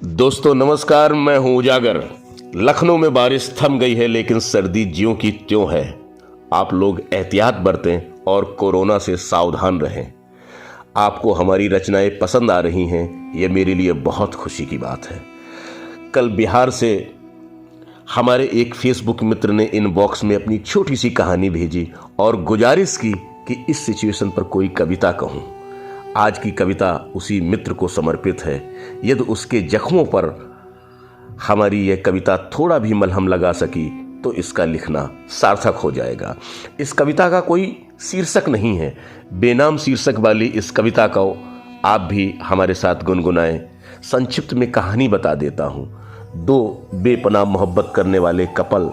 दोस्तों नमस्कार, मैं हूं उजागर। लखनऊ में बारिश थम गई है लेकिन सर्दी ज्यों की त्यों है। आप लोग एहतियात बरतें और कोरोना से सावधान रहें। आपको हमारी रचनाएं पसंद आ रही हैं, यह मेरे लिए बहुत खुशी की बात है। कल बिहार से हमारे एक फेसबुक मित्र ने इनबॉक्स में अपनी छोटी सी कहानी भेजी और गुजारिश की कि इस सिचुएशन पर कोई कविता कहूं। आज की कविता उसी मित्र को समर्पित है। यदि उसके जख्मों पर हमारी यह कविता थोड़ा भी मलहम लगा सकी तो इसका लिखना सार्थक हो जाएगा। इस कविता का कोई शीर्षक नहीं है, बेनाम शीर्षक वाली इस कविता को आप भी हमारे साथ गुनगुनाएं। संक्षिप्त में कहानी बता देता हूँ। दो बेपनाह मोहब्बत करने वाले कपल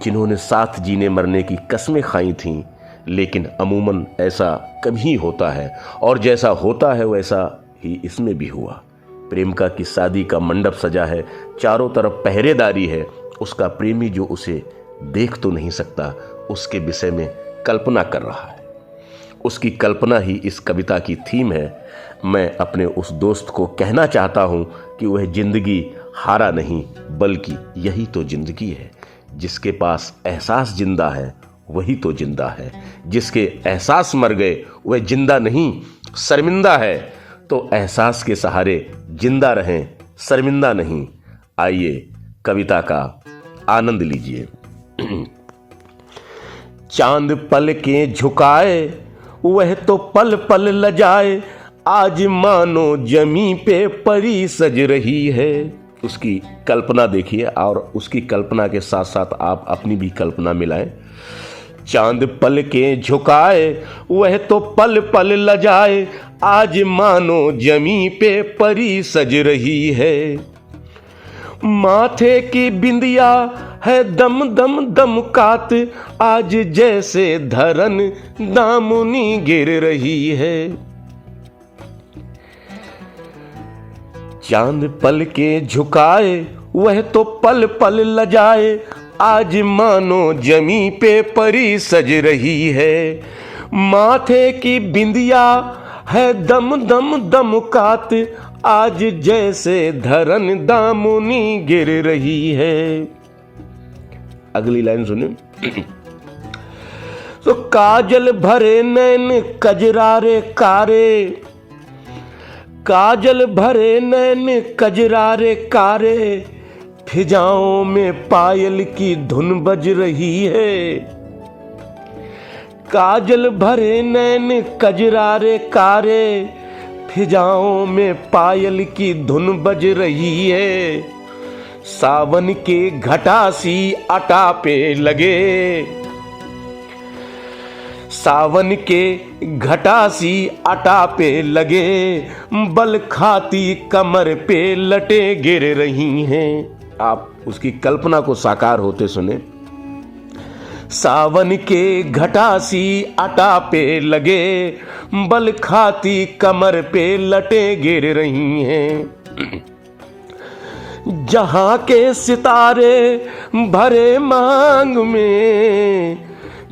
जिन्होंने साथ जीने मरने की कस्में खाई थीं, लेकिन अमूमन ऐसा कभी होता है और जैसा होता है वैसा ही इसमें भी हुआ। प्रेमिका की शादी का मंडप सजा है, चारों तरफ पहरेदारी है। उसका प्रेमी जो उसे देख तो नहीं सकता, उसके विषय में कल्पना कर रहा है। उसकी कल्पना ही इस कविता की थीम है। मैं अपने उस दोस्त को कहना चाहता हूँ कि वह जिंदगी हारा नहीं, बल्कि यही तो जिंदगी है। जिसके पास एहसास जिंदा है वही तो जिंदा है। जिसके एहसास मर गए वह जिंदा नहीं, शर्मिंदा है। तो एहसास के सहारे जिंदा रहें, शर्मिंदा नहीं। आइए कविता का आनंद लीजिए। चांद पल के झुकाए वह तो पल पल लजाए, आज मानो जमी पे परी सज रही है। उसकी कल्पना देखिए और उसकी कल्पना के साथ साथ आप अपनी भी कल्पना मिलाएं। चांद पल के झुकाए वह तो पल पल लजाए, आज मानो जमी पे परी सज रही है। माथे की बिंदिया है दम दम दमकात, आज जैसे धरन दामुनी गिर रही है। चांद पल के झुकाए वह तो पल पल लजाए, आज मानो जमी पे परी सज रही है। माथे की बिंदिया है दम दम दमकात, आज जैसे धरन दामुनी गिर रही है। अगली लाइन सुने। तो काजल भरे नैन कजरारे कारे, काजल भरे नैन कजरारे कारे, फिजाओं में पायल की धुन बज रही है। काजल भरे नैन कजरारे कारे, फिजाओं में पायल की धुन बज रही है। सावन के घटा सी अटा पे लगे, सावन के घटा सी अटा पे लगे, बल खाती कमर पे लटे गिर रही हैं। आप उसकी कल्पना को साकार होते सुने। सावन के घटा सी अटा पे लगे, बल खाती कमर पे लटे गिर रही हैं। जहां के सितारे भरे मांग में,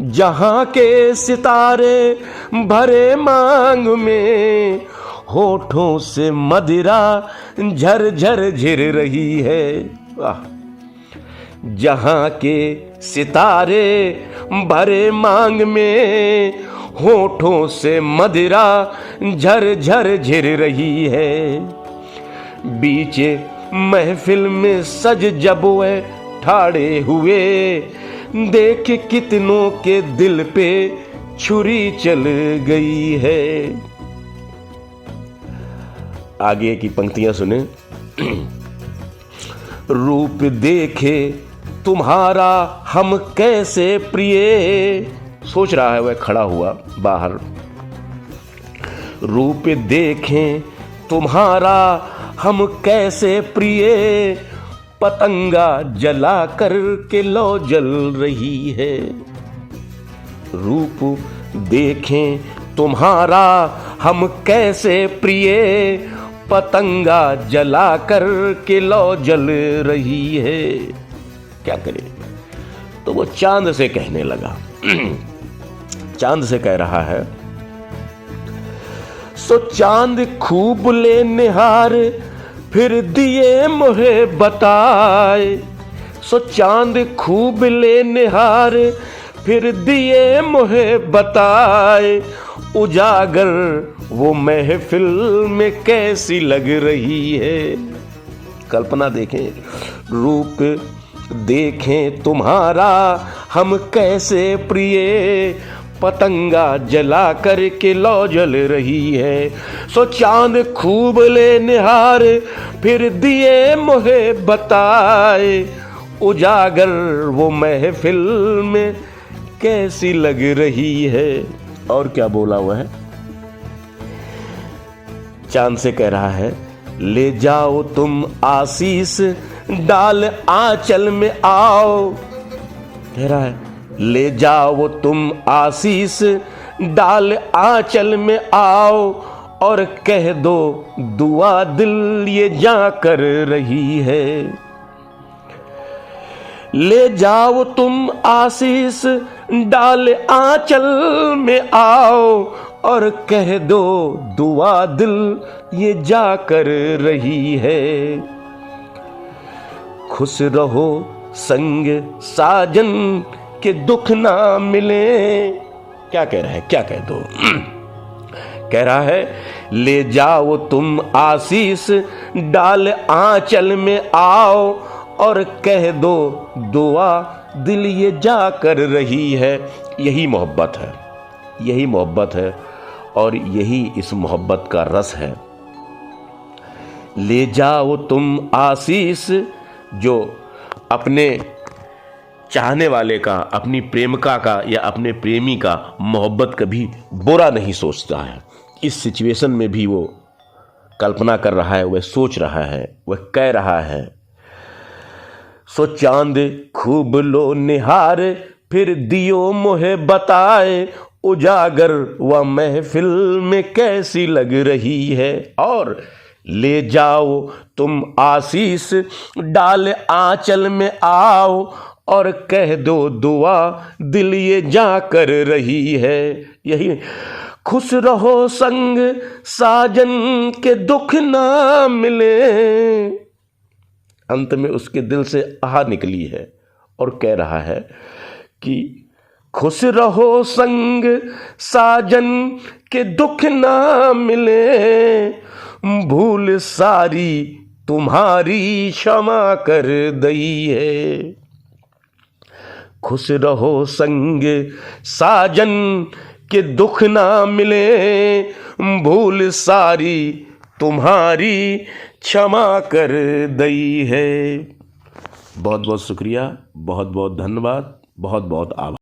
जहां के सितारे भरे मांग में, होठों से मदिरा झर झर झिर रही है। जहां के सितारे भरे मांग में, होठों से मदिरा झर झर झिर रही है। बीच महफिल में सज जब वह ठाड़े हुए, देख कितनों के दिल पे छुरी चल गई है। आगे की पंक्तियां सुने। रूप देखे तुम्हारा हम कैसे प्रिय, सोच रहा है वह खड़ा हुआ बाहर। रूप देखें तुम्हारा हम कैसे प्रिय, पतंगा जला कर के लौ जल रही है। रूप देखें तुम्हारा हम कैसे प्रिय, पतंगा जला कर के लौ जल रही है। क्या करे, तो वो चांद से कहने लगा। चांद से कह रहा है, सो चांद खूब ले निहार, फिर दिए मोहे बताए, सो चांद खूब ले निहार, फिर दिए मोहे बताए, उजागर वो महफिल में कैसी लग रही है। कल्पना देखें, रूप देखें तुम्हारा हम कैसे प्रिय, पतंगा जला करके लौ जल रही है। सो चांद खूब ले निहार, फिर दिए मोहे बताए, उजागर वो महफिल में कैसी लग रही है। और क्या बोला हुआ है, चांद से कह रहा है, ले जाओ तुम आशीष डाल आंचल में आओ। कह रहा है, ले जाओ तुम आशीष डाल आंचल में आओ, और कह दो दुआ दिल ये जा कर रही है। ले जाओ तुम आशीष डाल आंचल में आओ, और कह दो दुआ दिल ये जा कर रही है। खुश रहो संग साजन के दुख ना मिले। क्या कह रहा है, क्या कह दो कह रहा है, ले जाओ तुम आशीष डाल आंचल में आओ, और कह दो दुआ दिल ये जा कर रही है। यही मोहब्बत है, यही मोहब्बत है, और यही इस मोहब्बत का रस है। ले जाओ तुम आशीष, जो अपने चाहने वाले का, अपनी प्रेमिका का या अपने प्रेमी का मोहब्बत कभी बुरा नहीं सोचता है। इस सिचुएशन में भी वो कल्पना कर रहा है, वह सोच रहा है, वह कह रहा है, सो चांद खूब लो निहार, फिर दियो मोहे बताए, उजागर वह महफिल में कैसी लग रही है। और ले जाओ तुम आशीष डाल आंचल में आओ, और कह दो दुआ दिल ये जा कर रही है। यही खुश रहो संग साजन के दुख ना मिले। अंत में उसके दिल से आह निकली है और कह रहा है कि खुश रहो संग साजन के दुख ना मिले, भूल सारी तुम्हारी क्षमा कर दई है। खुश रहो संग साजन के दुख ना मिले, भूल सारी तुम्हारी क्षमा कर दई है। बहुत बहुत शुक्रिया, बहुत बहुत धन्यवाद, बहुत बहुत आभार।